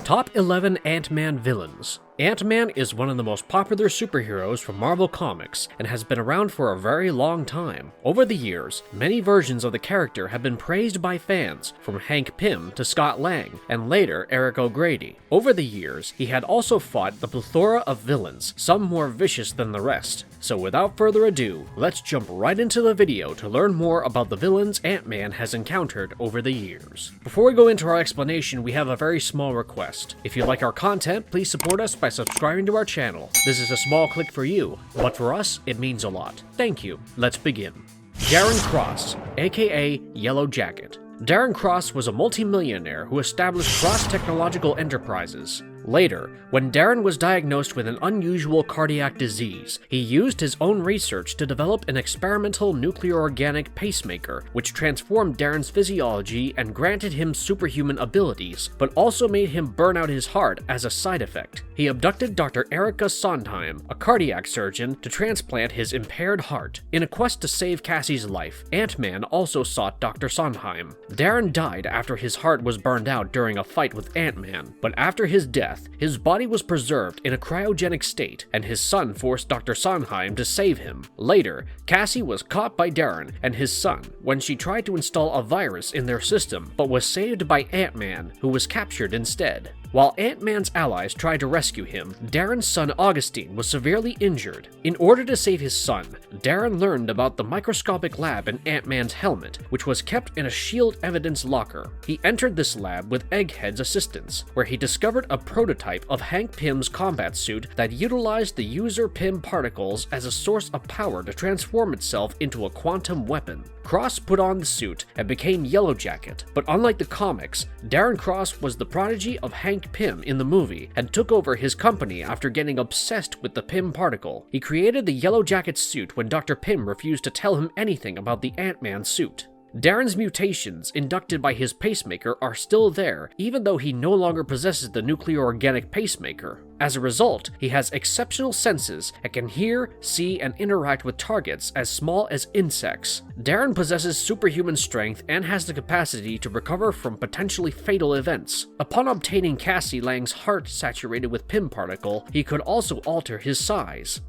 Top 11 Ant-Man villains. Ant-Man is one of the most popular superheroes from Marvel Comics and has been around for a very long time. Over the years, many versions of the character have been praised by fans, from Hank Pym to Scott Lang, and later Eric O'Grady. Over the years, he had also fought the plethora of villains, some more vicious than the rest. So without further ado, let's jump right into the video to learn more about the villains Ant-Man has encountered over the years. Before we go into our explanation, we have a very small request. If you like our content, please support us by subscribing to our channel. This is a small click for you, but for us, it means a lot. Thank you. Let's begin. Darren Cross, aka Yellowjacket. Darren Cross was a multimillionaire who established Cross Technological Enterprises. Later, when Darren was diagnosed with an unusual cardiac disease, he used his own research to develop an experimental nuclear organic pacemaker, which transformed Darren's physiology and granted him superhuman abilities, but also made him burn out his heart as a side effect. He abducted Dr. Erica Sondheim, a cardiac surgeon, to transplant his impaired heart. In a quest to save Cassie's life, Ant-Man also sought Dr. Sondheim. Darren died after his heart was burned out during a fight with Ant-Man, but after his death, his body was preserved in a cryogenic state, and his son forced Dr. Sondheim to save him. Later, Cassie was caught by Darren and his son when she tried to install a virus in their system, but was saved by Ant-Man, who was captured instead. While Ant-Man's allies tried to rescue him, Darren's son Augustine was severely injured. In order to save his son, Darren learned about the microscopic lab in Ant-Man's helmet, which was kept in a SHIELD evidence locker. He entered this lab with Egghead's assistance, where he discovered a prototype of Hank Pym's combat suit that utilized the user Pym particles as a source of power to transform itself into a quantum weapon. Cross put on the suit and became Yellowjacket, but unlike the comics, Darren Cross was the prodigy of Hank Pym in the movie and took over his company after getting obsessed with the Pym particle. He created the Yellowjacket suit when Dr. Pym refused to tell him anything about the Ant-Man suit. Darren's mutations, inducted by his pacemaker, are still there, even though he no longer possesses the nuclear organic pacemaker. As a result, he has exceptional senses and can hear, see, and interact with targets as small as insects. Darren possesses superhuman strength and has the capacity to recover from potentially fatal events. Upon obtaining Cassie Lang's heart saturated with Pym particle, he could also alter his size.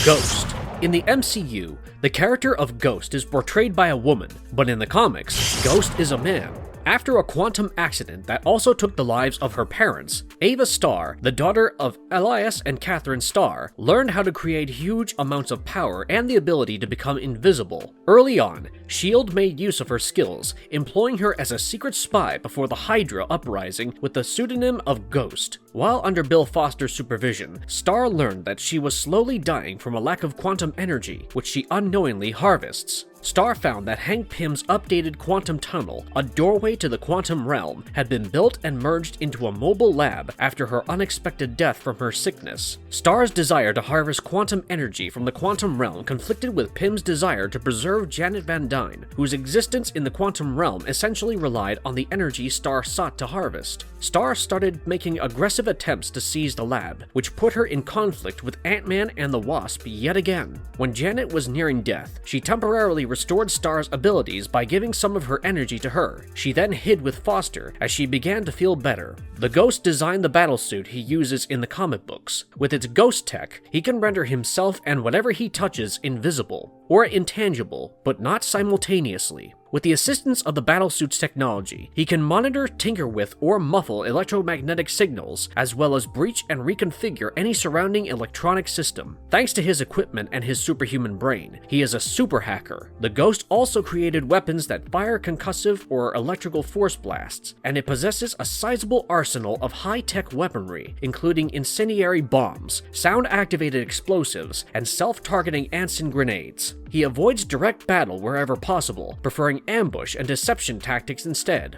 Ghost. In the MCU, the character of Ghost is portrayed by a woman, but in the comics, Ghost is a man. After a quantum accident that also took the lives of her parents, Ava Starr, the daughter of Elias and Catherine Starr, learned how to create huge amounts of power and the ability to become invisible. Early on, SHIELD made use of her skills, employing her as a secret spy before the Hydra uprising with the pseudonym of Ghost. While under Bill Foster's supervision, Starr learned that she was slowly dying from a lack of quantum energy, which she unknowingly harvests. Starr found that Hank Pym's updated quantum tunnel, a doorway to the quantum realm, had been built and merged into a mobile lab after her unexpected death from her sickness. Starr's desire to harvest quantum energy from the quantum realm conflicted with Pym's desire to preserve Janet Van Dyne, whose existence in the quantum realm essentially relied on the energy Starr sought to harvest. Starr started making aggressive attempts to seize the lab, which put her in conflict with Ant-Man and the Wasp yet again. When Janet was nearing death, she temporarily restored Starr's abilities by giving some of her energy to her. She then hid with Foster as she began to feel better. The Ghost designed the battlesuit he uses in the comic books. With its ghost tech, he can render himself and whatever he touches invisible, or intangible, but not simultaneously. With the assistance of the battlesuit's technology, he can monitor, tinker with, or muffle electromagnetic signals, as well as breach and reconfigure any surrounding electronic system. Thanks to his equipment and his superhuman brain, he is a super hacker. The Ghost also created weapons that fire concussive or electrical force blasts, and it possesses a sizable arsenal of high-tech weaponry, including incendiary bombs, sound-activated explosives, and self-targeting Anson grenades. He avoids direct battle wherever possible, preferring ambush and deception tactics instead.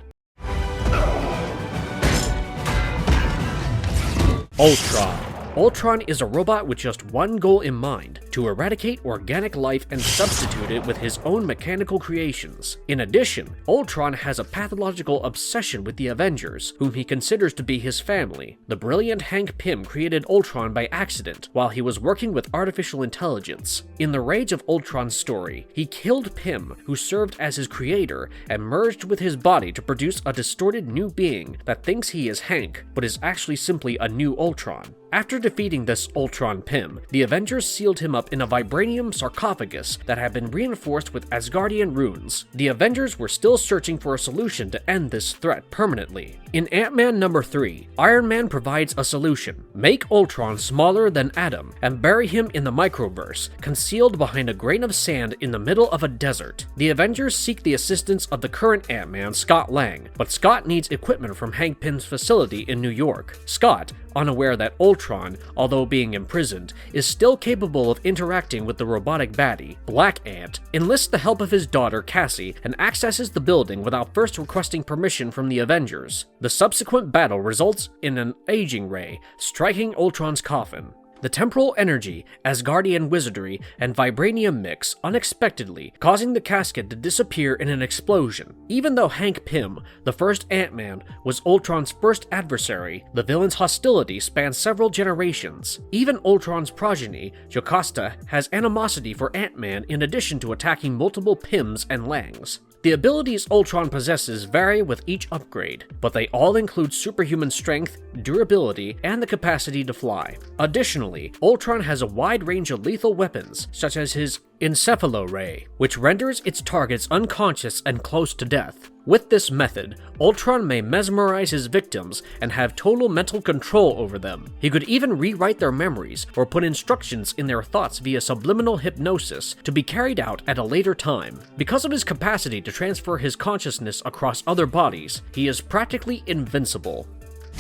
Ultron. Ultron is a robot with just one goal in mind: to eradicate organic life and substitute it with his own mechanical creations. In addition, Ultron has a pathological obsession with the Avengers, whom he considers to be his family. The brilliant Hank Pym created Ultron by accident while he was working with artificial intelligence. In the Rage of Ultron's story, he killed Pym, who served as his creator, and merged with his body to produce a distorted new being that thinks he is Hank, but is actually simply a new Ultron. After defeating this Ultron Pym, the Avengers sealed him up in a vibranium sarcophagus that had been reinforced with Asgardian runes. The Avengers were still searching for a solution to end this threat permanently. In Ant-Man number 3, Iron Man provides a solution: make Ultron smaller than Atom and bury him in the microverse, concealed behind a grain of sand in the middle of a desert. The Avengers seek the assistance of the current Ant-Man, Scott Lang, but Scott needs equipment from Hank Pym's facility in New York. Scott, unaware that Ultron, although being imprisoned, is still capable of interacting with the robotic baddie, Black Ant, enlists the help of his daughter Cassie and accesses the building without first requesting permission from the Avengers. The subsequent battle results in an aging ray striking Ultron's coffin. The temporal energy, Asgardian wizardry, and vibranium mix unexpectedly, causing the casket to disappear in an explosion. Even though Hank Pym, the first Ant-Man, was Ultron's first adversary, the villain's hostility spans several generations. Even Ultron's progeny, Jocasta, has animosity for Ant-Man in addition to attacking multiple Pyms and Langs. The abilities Ultron possesses vary with each upgrade, but they all include superhuman strength, durability, and the capacity to fly. Additionally, Ultron has a wide range of lethal weapons, such as his Encephalo Ray, which renders its targets unconscious and close to death. With this method, Ultron may mesmerize his victims and have total mental control over them. He could even rewrite their memories or put instructions in their thoughts via subliminal hypnosis to be carried out at a later time. Because of his capacity to transfer his consciousness across other bodies, he is practically invincible.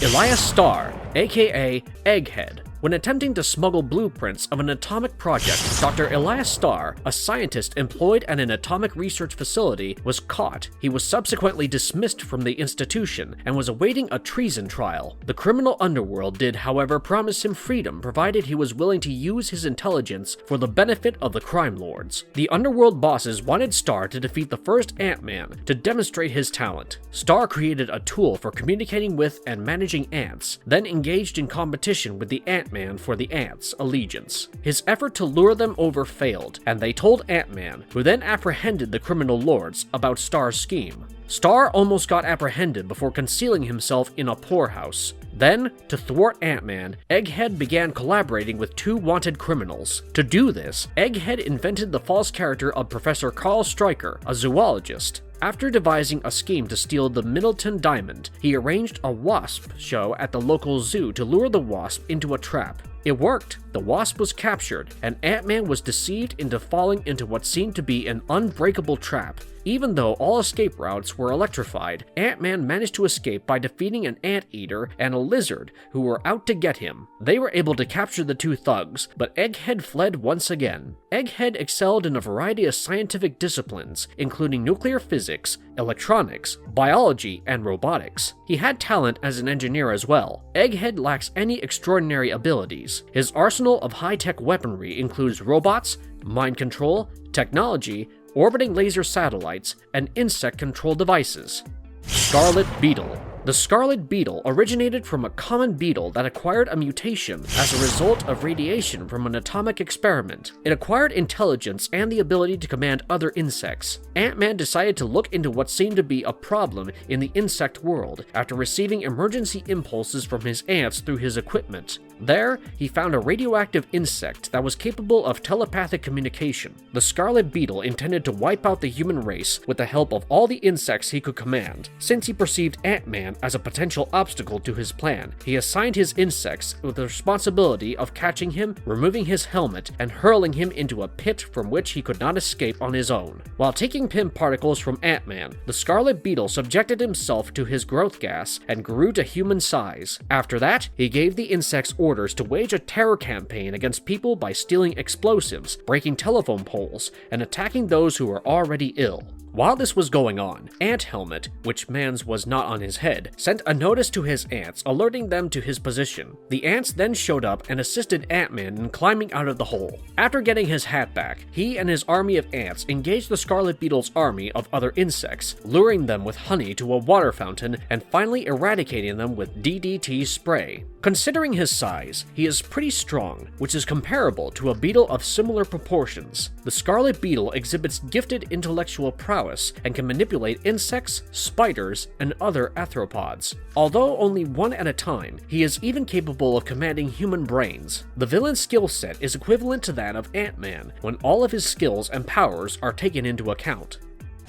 Elias Starr, aka Egghead. When attempting to smuggle blueprints of an atomic project, Dr. Elias Starr, a scientist employed at an atomic research facility, was caught. He was subsequently dismissed from the institution and was awaiting a treason trial. The criminal underworld did, however, promise him freedom provided he was willing to use his intelligence for the benefit of the crime lords. The underworld bosses wanted Starr to defeat the first Ant-Man to demonstrate his talent. Starr created a tool for communicating with and managing ants, then engaged in competition with the Ant-Man for the ants' allegiance. His effort to lure them over failed, and they told Ant-Man, who then apprehended the criminal lords, about Starr's scheme. Starr almost got apprehended before concealing himself in a poorhouse. Then, to thwart Ant-Man, Egghead began collaborating with two wanted criminals. To do this, Egghead invented the false character of Professor Carl Stryker, a zoologist. After devising a scheme to steal the Middleton Diamond, he arranged a wasp show at the local zoo to lure the wasp into a trap. It worked. The wasp was captured, and Ant-Man was deceived into falling into what seemed to be an unbreakable trap. Even though all escape routes were electrified, Ant-Man managed to escape by defeating an anteater and a lizard who were out to get him. They were able to capture the two thugs, but Egghead fled once again. Egghead excelled in a variety of scientific disciplines, including nuclear physics, electronics, biology, and robotics. He had talent as an engineer as well. Egghead lacks any extraordinary abilities. His arsenal of high-tech weaponry includes robots, mind control, technology, orbiting laser satellites, and insect control devices. Scarlet Beetle. The Scarlet Beetle originated from a common beetle that acquired a mutation as a result of radiation from an atomic experiment. It acquired intelligence and the ability to command other insects. Ant-Man decided to look into what seemed to be a problem in the insect world after receiving emergency impulses from his ants through his equipment. There, he found a radioactive insect that was capable of telepathic communication. The Scarlet Beetle intended to wipe out the human race with the help of all the insects he could command. Since he perceived Ant-Man as a potential obstacle to his plan, he assigned his insects with the responsibility of catching him, removing his helmet, and hurling him into a pit from which he could not escape on his own. While taking Pym particles from Ant-Man, the Scarlet Beetle subjected himself to his growth gas and grew to human size. After that, he gave the insects orders to wage a terror campaign against people by stealing explosives, breaking telephone poles, and attacking those who were already ill. While this was going on, Ant Helmet, which man's was not on his head, sent a notice to his ants alerting them to his position. The ants then showed up and assisted Ant-Man in climbing out of the hole. After getting his hat back, he and his army of ants engaged the Scarlet Beetle's army of other insects, luring them with honey to a water fountain and finally eradicating them with DDT spray. Considering his size, he is pretty strong, which is comparable to a beetle of similar proportions. The Scarlet Beetle exhibits gifted intellectual prowess and can manipulate insects, spiders, and other arthropods. Although only one at a time, he is even capable of commanding human brains. The villain's skill set is equivalent to that of Ant-Man when all of his skills and powers are taken into account.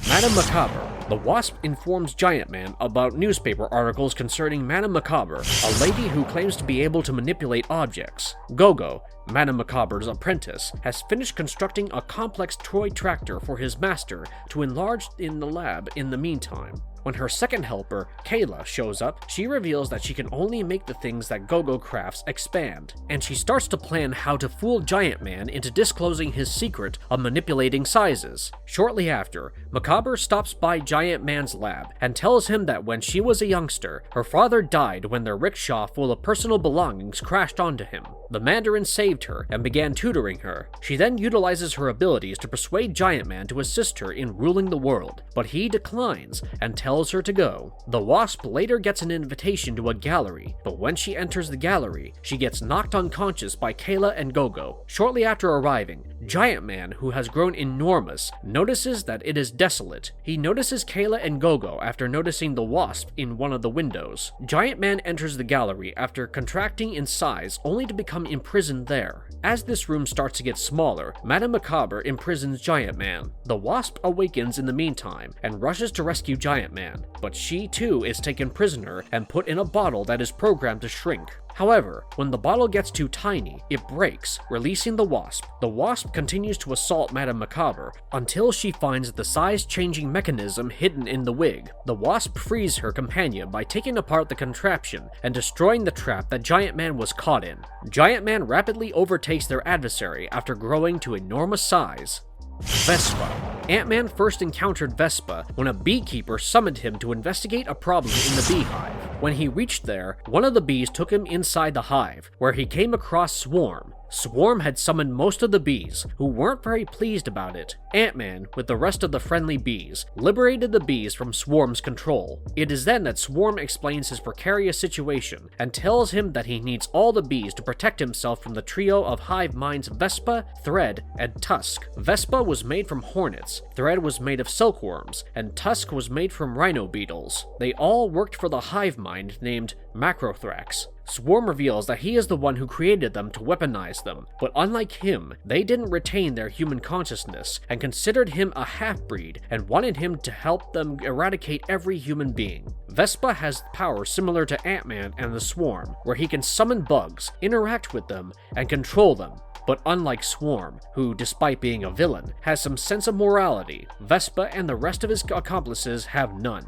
Madame Macabre. The Wasp informs Giant Man about newspaper articles concerning Madame Macabre, a lady who claims to be able to manipulate objects. Go-Go, Madame Macabre's apprentice, has finished constructing a complex toy tractor for his master to enlarge in the lab in the meantime. When her second helper, Kayla, shows up, she reveals that she can only make the things that Go-Go crafts expand, and she starts to plan how to fool Giant Man into disclosing his secret of manipulating sizes. Shortly after, Macabre stops by Giant Man's lab and tells him that when she was a youngster, her father died when their rickshaw full of personal belongings crashed onto him. The Mandarin saved her and began tutoring her. She then utilizes her abilities to persuade Giant Man to assist her in ruling the world, but he declines and tells her to go. The Wasp later gets an invitation to a gallery, but when she enters the gallery, she gets knocked unconscious by Kayla and Go-Go. Shortly after arriving, Giant Man, who has grown enormous, notices that it is desolate. He notices Kayla and Go-Go after noticing the Wasp in one of the windows. Giant Man enters the gallery after contracting in size only to become imprisoned there. As this room starts to get smaller, Madame Macabre imprisons Giant Man. The Wasp awakens in the meantime and rushes to rescue Giant Man, but she too is taken prisoner and put in a bottle that is programmed to shrink. However, when the bottle gets too tiny, it breaks, releasing the Wasp. The Wasp continues to assault Madame Macabre until she finds the size-changing mechanism hidden in the wig. The Wasp frees her companion by taking apart the contraption and destroying the trap that Giant Man was caught in. Giant Man rapidly overtakes their adversary after growing to enormous size. Vespa. Ant-Man first encountered Vespa when a beekeeper summoned him to investigate a problem in the beehive. When he reached there, one of the bees took him inside the hive, where he came across Swarm. Swarm had summoned most of the bees, who weren't very pleased about it. Ant-Man, with the rest of the friendly bees, liberated the bees from Swarm's control. It is then that Swarm explains his precarious situation and tells him that he needs all the bees to protect himself from the trio of hive minds Vespa, Thread, and Tusk. Vespa was made from hornets, Thread was made of silkworms, and Tusk was made from rhino beetles. They all worked for the hive mind named Macrothrax. Swarm reveals that he is the one who created them to weaponize them, but unlike him, they didn't retain their human consciousness and considered him a half-breed and wanted him to help them eradicate every human being. Vespa has power similar to Ant-Man and the Swarm, where he can summon bugs, interact with them, and control them. But unlike Swarm, who, despite being a villain, has some sense of morality, Vespa and the rest of his accomplices have none.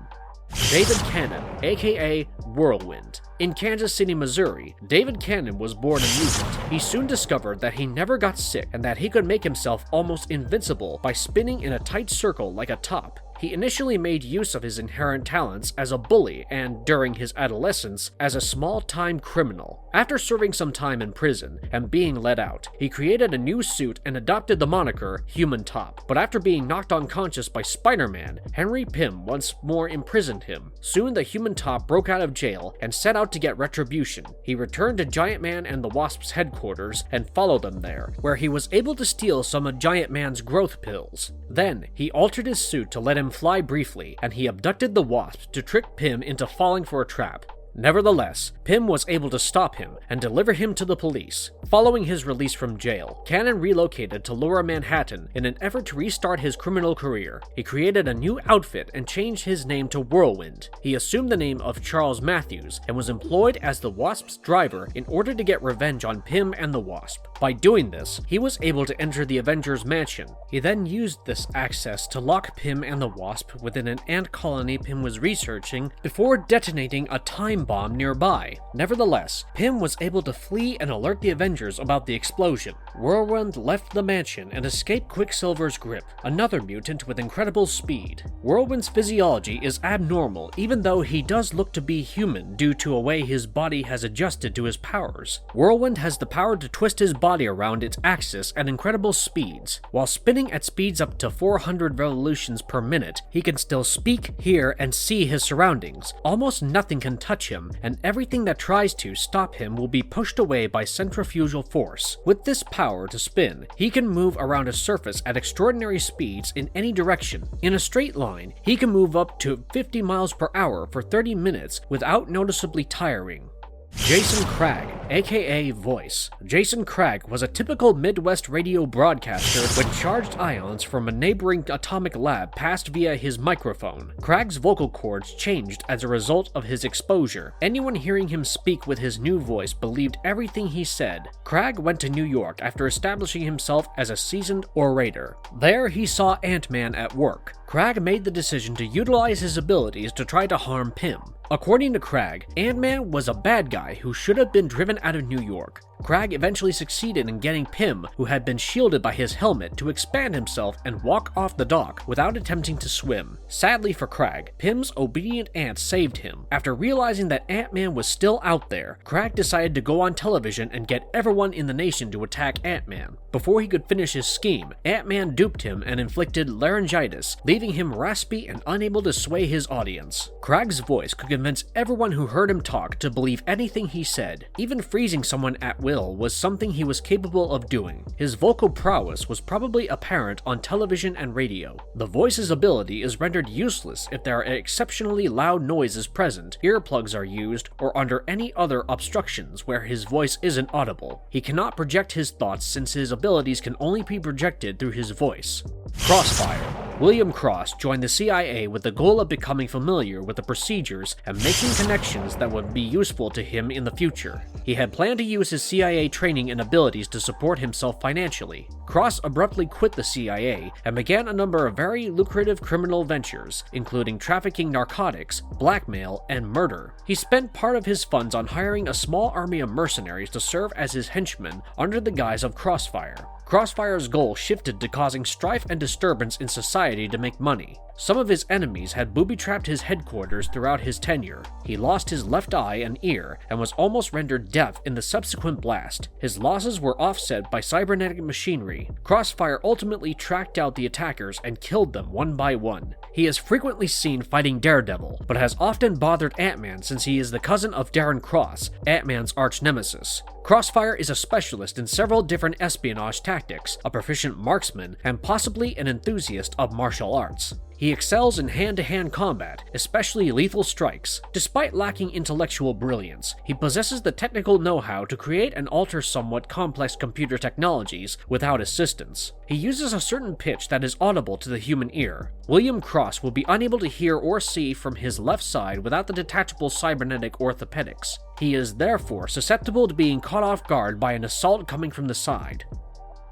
David Cannon, aka Whirlwind. In Kansas City, Missouri, David Cannon was born a mutant. He soon discovered that he never got sick and that he could make himself almost invincible by spinning in a tight circle like a top. He initially made use of his inherent talents as a bully and, during his adolescence, as a small-time criminal. After serving some time in prison and being let out, he created a new suit and adopted the moniker Human Top. But after being knocked unconscious by Spider-Man, Henry Pym once more imprisoned him. Soon the Human Top broke out of jail and set out to get retribution. He returned to Giant Man and the Wasp's headquarters and followed them there, where he was able to steal some of Giant Man's growth pills. Then, he altered his suit to let him fly briefly, and he abducted the Wasp to trick Pym into falling for a trap. Nevertheless, Pym was able to stop him and deliver him to the police. Following his release from jail, Cannon relocated to Lower Manhattan in an effort to restart his criminal career. He created a new outfit and changed his name to Whirlwind. He assumed the name of Charles Matthews and was employed as the Wasp's driver in order to get revenge on Pym and the Wasp. By doing this, he was able to enter the Avengers Mansion. He then used this access to lock Pym and the Wasp within an ant colony Pym was researching before detonating a time time bomb nearby. Nevertheless, Pym was able to flee and alert the Avengers about the explosion. Whirlwind left the mansion and escaped Quicksilver's grip, another mutant with incredible speed. Whirlwind's physiology is abnormal, even though he does look to be human due to a way his body has adjusted to his powers. Whirlwind has the power to twist his body around its axis at incredible speeds. While spinning at speeds up to 400 revolutions per minute, he can still speak, hear, and see his surroundings. Almost nothing can touch him, and everything that tries to stop him will be pushed away by centrifugal force. With this power to spin, he can move around a surface at extraordinary speeds in any direction. In a straight line, he can move up to 50 miles per hour for 30 minutes without noticeably tiring. Jason Cragg, aka Voice. Jason Cragg was a typical Midwest radio broadcaster when charged ions from a neighboring atomic lab passed via his microphone. Cragg's vocal cords changed as a result of his exposure. Anyone hearing him speak with his new voice believed everything he said. Cragg went to New York after establishing himself as a seasoned orator. There he saw Ant-Man at work. Cragg made the decision to utilize his abilities to try to harm Pym. According to Cragg, Ant-Man was a bad guy who should have been driven out of New York. Cragg eventually succeeded in getting Pym, who had been shielded by his helmet, to expand himself and walk off the dock without attempting to swim. Sadly for Cragg, Pym's obedient ant saved him. After realizing that Ant-Man was still out there, Cragg decided to go on television and get everyone in the nation to attack Ant-Man. Before he could finish his scheme, Ant-Man duped him and inflicted laryngitis, leaving him raspy and unable to sway his audience. Cragg's voice could convince everyone who heard him talk to believe anything he said. Even freezing someone at will was something he was capable of doing. His vocal prowess was probably apparent on television and radio. The voice's ability is rendered useless if there are exceptionally loud noises present, earplugs are used, or under any other obstructions where his voice isn't audible. He cannot project his thoughts since his abilities can only be projected through his voice. Crossfire. William Cross joined the CIA with the goal of becoming familiar with the procedures and making connections that would be useful to him in the future. He had planned to use his CIA training and abilities to support himself financially. Cross abruptly quit the CIA and began a number of very lucrative criminal ventures, including trafficking narcotics, blackmail, and murder. He spent part of his funds on hiring a small army of mercenaries to serve as his henchmen under the guise of Crossfire. Crossfire's goal shifted to causing strife and disturbance in society to make money. Some of his enemies had booby-trapped his headquarters throughout his tenure. He lost his left eye and ear and was almost rendered deaf in the subsequent blast. His losses were offset by cybernetic machinery. Crossfire ultimately tracked out the attackers and killed them one by one. He is frequently seen fighting Daredevil, but has often bothered Ant-Man since he is the cousin of Darren Cross, Ant-Man's arch-nemesis. Crossfire is a specialist in several different espionage tactics, a proficient marksman, and possibly an enthusiast of martial arts. He excels in hand-to-hand combat, especially lethal strikes. Despite lacking intellectual brilliance, he possesses the technical know-how to create and alter somewhat complex computer technologies without assistance. He uses a certain pitch that is audible to the human ear. William Cross will be unable to hear or see from his left side without the detachable cybernetic orthopedics. He is therefore susceptible to being caught off guard by an assault coming from the side.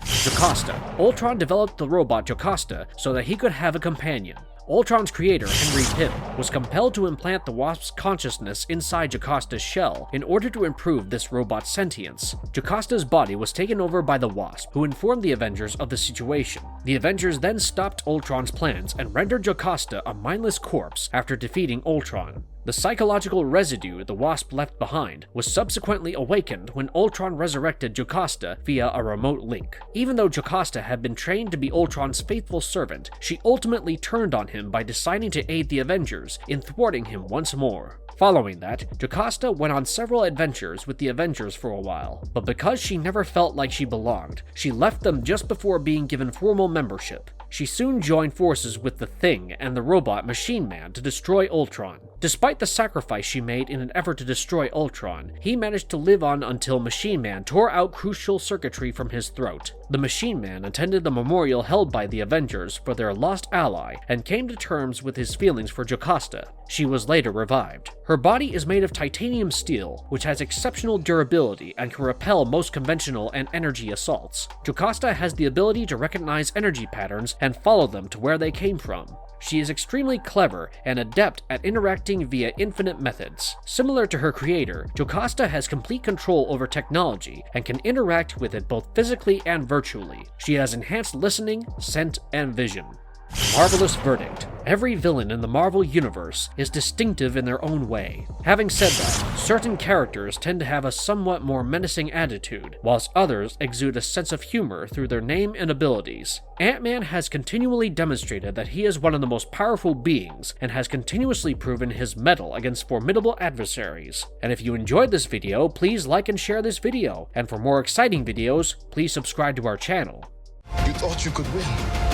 Jocasta. Ultron developed the robot Jocasta so that he could have a companion. Ultron's creator, Henry Pym, was compelled to implant the Wasp's consciousness inside Jocasta's shell in order to improve this robot's sentience. Jocasta's body was taken over by the Wasp, who informed the Avengers of the situation. The Avengers then stopped Ultron's plans and rendered Jocasta a mindless corpse after defeating Ultron. The psychological residue the Wasp left behind was subsequently awakened when Ultron resurrected Jocasta via a remote link. Even though Jocasta had been trained to be Ultron's faithful servant, she ultimately turned on him by deciding to aid the Avengers in thwarting him once more. Following that, Jocasta went on several adventures with the Avengers for a while, but because she never felt like she belonged, she left them just before being given formal membership. She soon joined forces with the Thing and the robot Machine Man to destroy Ultron. Despite the sacrifice she made in an effort to destroy Ultron, he managed to live on until Machine Man tore out crucial circuitry from his throat. The Machine Man attended the memorial held by the Avengers for their lost ally and came to terms with his feelings for Jocasta. She was later revived. Her body is made of titanium steel, which has exceptional durability and can repel most conventional and energy assaults. Jocasta has the ability to recognize energy patterns and follow them to where they came from. She is extremely clever and adept at interacting via infinite methods. Similar to her creator, Jocasta has complete control over technology and can interact with it both physically and virtually. She has enhanced listening, scent, and vision. Marvelous verdict. Every villain in the Marvel Universe is distinctive in their own way. Having said that, certain characters tend to have a somewhat more menacing attitude, whilst others exude a sense of humor through their name and abilities. Ant-Man has continually demonstrated that he is one of the most powerful beings, and has continuously proven his mettle against formidable adversaries. And if you enjoyed this video, please like and share this video, and for more exciting videos, please subscribe to our channel. You thought you could win.